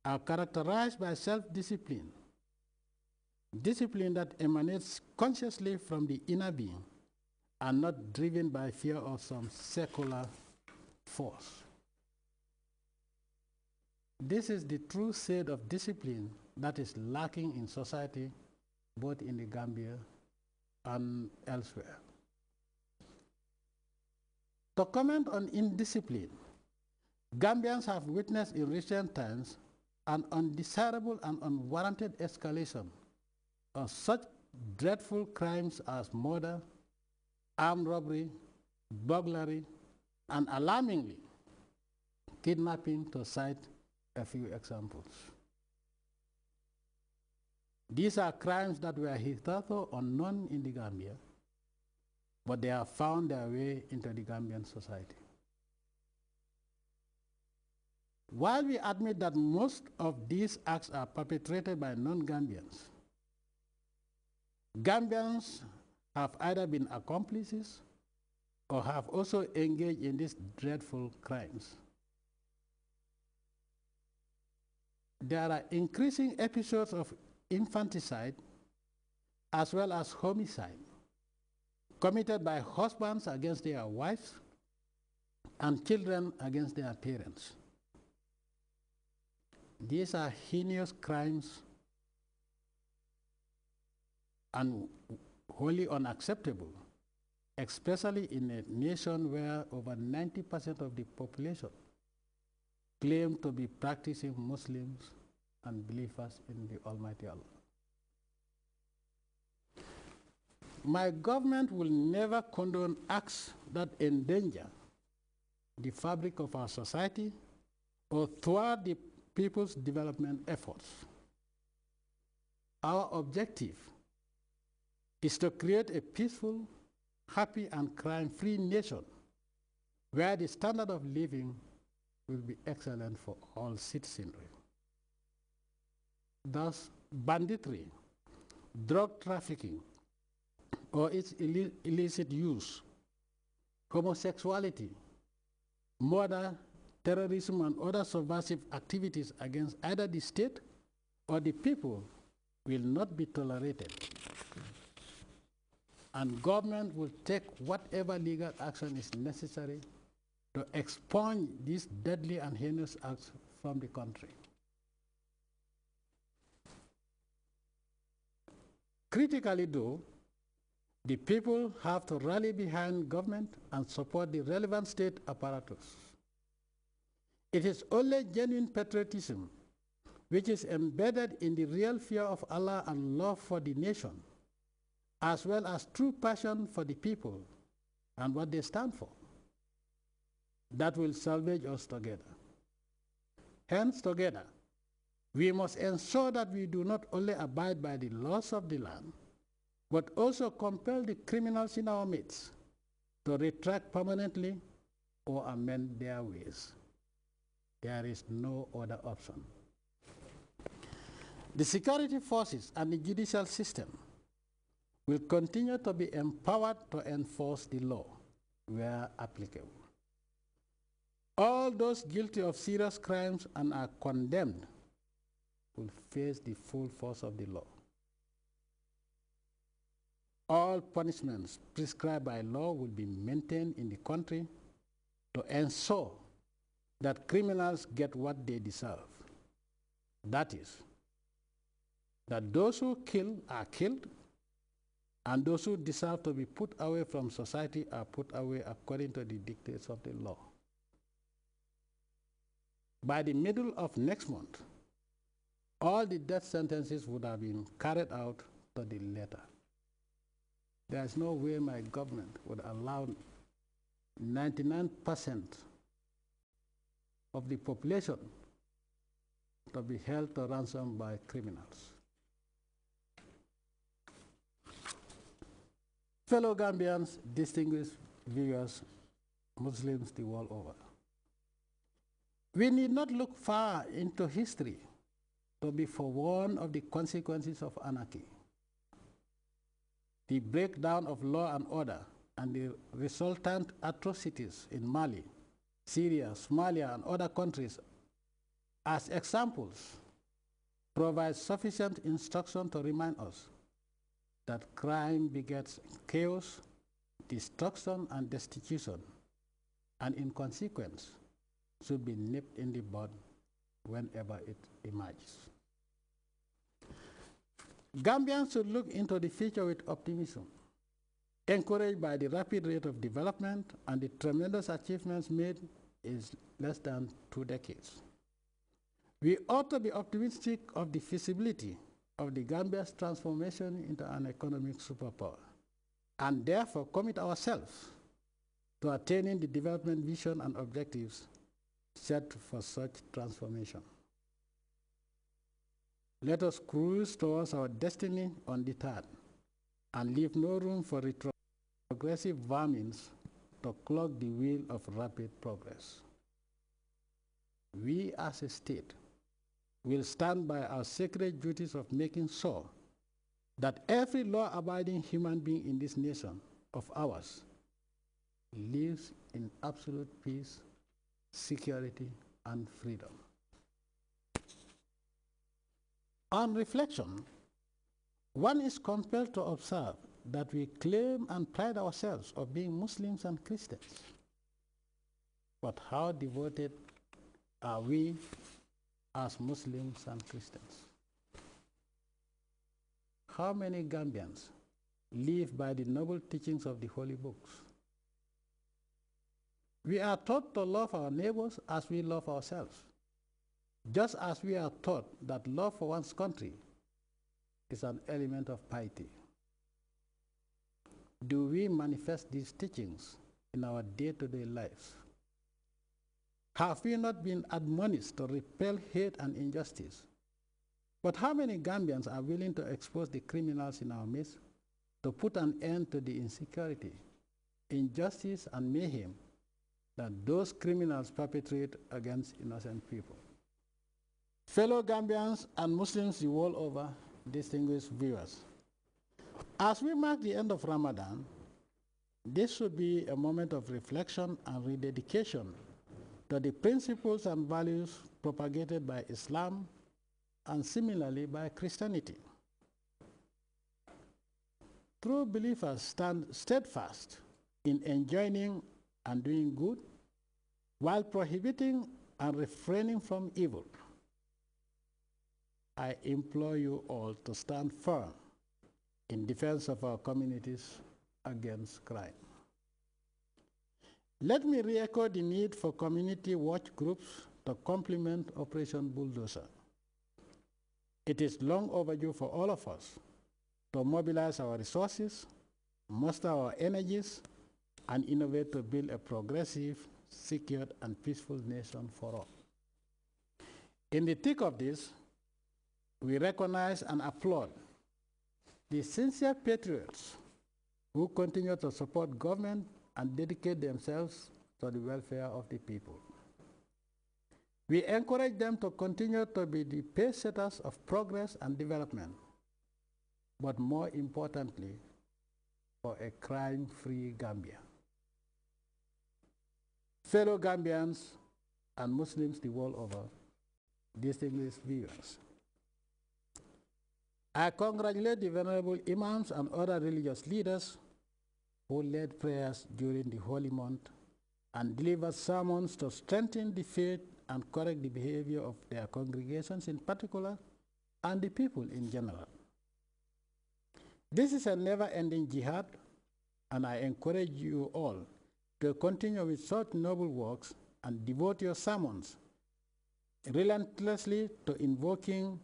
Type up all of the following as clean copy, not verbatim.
are characterized by self-discipline, discipline that emanates consciously from the inner being and not driven by fear of some secular force. This is the true shade of discipline that is lacking in society, both in the Gambia and elsewhere. To comment on indiscipline, Gambians have witnessed in recent times an undesirable and unwarranted escalation of such dreadful crimes as murder, armed robbery, burglary, and alarmingly, kidnapping, to cite a few examples. These are crimes that were hitherto unknown in the Gambia, but they have found their way into the Gambian society. While we admit that most of these acts are perpetrated by non-Gambians, Gambians have either been accomplices or have also engaged in these dreadful crimes. There are increasing episodes of infanticide as well as homicide committed by husbands against their wives and children against their parents. These are heinous crimes and wholly unacceptable, especially in a nation where over 90% of the population claim to be practicing Muslims and believers in the Almighty Allah. My government will never condone acts that endanger the fabric of our society or thwart the people's development efforts. Our objective is to create a peaceful, happy, and crime-free nation where the standard of living will be excellent for all citizenry. Thus, banditry, drug trafficking, or its illicit use, homosexuality, murder, terrorism, and other subversive activities against either the state or the people will not be tolerated. And government will take whatever legal action is necessary to expunge these deadly and heinous acts from the country. Critically though, the people have to rally behind government and support the relevant state apparatus. It is only genuine patriotism, which is embedded in the real fear of Allah and love for the nation, as well as true passion for the people and what they stand for, that will salvage us together. Hence, together, we must ensure that we do not only abide by the laws of the land, but also compel the criminals in our midst to retract permanently or amend their ways. There is no other option. The security forces and the judicial system will continue to be empowered to enforce the law where applicable. All those guilty of serious crimes and are condemned will face the full force of the law. All punishments prescribed by law will be maintained in the country to ensure that criminals get what they deserve. That is, that those who kill are killed, and those who deserve to be put away from society are put away according to the dictates of the law. By the middle of next month, all the death sentences would have been carried out to the letter. There is no way my government would allow 99% of the population to be held to ransom by criminals. Fellow Gambians, distinguished viewers, Muslims the world over, we need not look far into history to be forewarned of the consequences of anarchy. The breakdown of law and order and the resultant atrocities in Mali, Syria, Somalia, and other countries as examples, provide sufficient instruction to remind us that crime begets chaos, destruction, and destitution, and in consequence, should be nipped in the bud whenever it emerges. Gambians should look into the future with optimism, encouraged by the rapid rate of development and the tremendous achievements made in less than 2 decades. We ought to be optimistic of the feasibility of the Gambia's transformation into an economic superpower, and therefore commit ourselves to attaining the development vision and objectives set for such transformation. Let us cruise towards our destiny undeterred and leave no room for retrogressive vermins to clog the wheel of rapid progress. We as a state will stand by our sacred duties of making sure that every law-abiding human being in this nation of ours lives in absolute peace, security, and freedom. On reflection, one is compelled to observe that we claim and pride ourselves of being Muslims and Christians. But how devoted are we as Muslims and Christians? How many Gambians live by the noble teachings of the holy books? We are taught to love our neighbors as we love ourselves, just as we are taught that love for one's country is an element of piety. Do we manifest these teachings in our day-to-day lives? Have we not been admonished to repel hate and injustice? But how many Gambians are willing to expose the criminals in our midst, to put an end to the insecurity, injustice, and mayhem that those criminals perpetrate against innocent people? Fellow Gambians and Muslims the world over, distinguished viewers, as we mark the end of Ramadan, this should be a moment of reflection and rededication to the principles and values propagated by Islam and similarly by Christianity. True believers stand steadfast in enjoining and doing good while prohibiting and refraining from evil. I implore you all to stand firm in defense of our communities against crime. Let me re-echo the need for community watch groups to complement Operation Bulldozer. It is long overdue for all of us to mobilize our resources, muster our energies, and innovate to build a progressive, secure, and peaceful nation for all. In the thick of this, we recognize and applaud the sincere patriots who continue to support government and dedicate themselves to the welfare of the people. We encourage them to continue to be the pace setters of progress and development, but more importantly, for a crime-free Gambia. Fellow Gambians and Muslims the world over, distinguished viewers, I congratulate the venerable imams and other religious leaders who led prayers during the holy month and delivered sermons to strengthen the faith and correct the behavior of their congregations in particular and the people in general. This is a never-ending jihad, and I encourage you all to continue with such noble works and devote your sermons relentlessly to invoking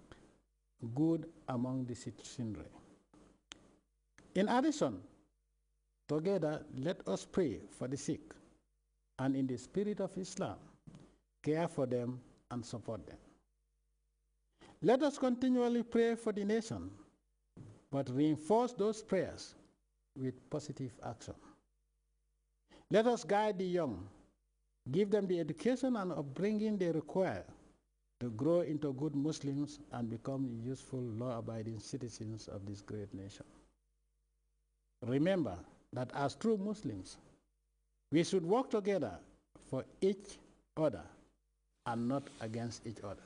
good among the citizenry. In addition, together let us pray for the sick, and in the spirit of Islam, care for them and support them. Let us continually pray for the nation, but reinforce those prayers with positive action. Let us guide the young, give them the education and upbringing they require to grow into good Muslims and become useful, law-abiding citizens of this great nation. Remember that as true Muslims, we should work together for each other and not against each other.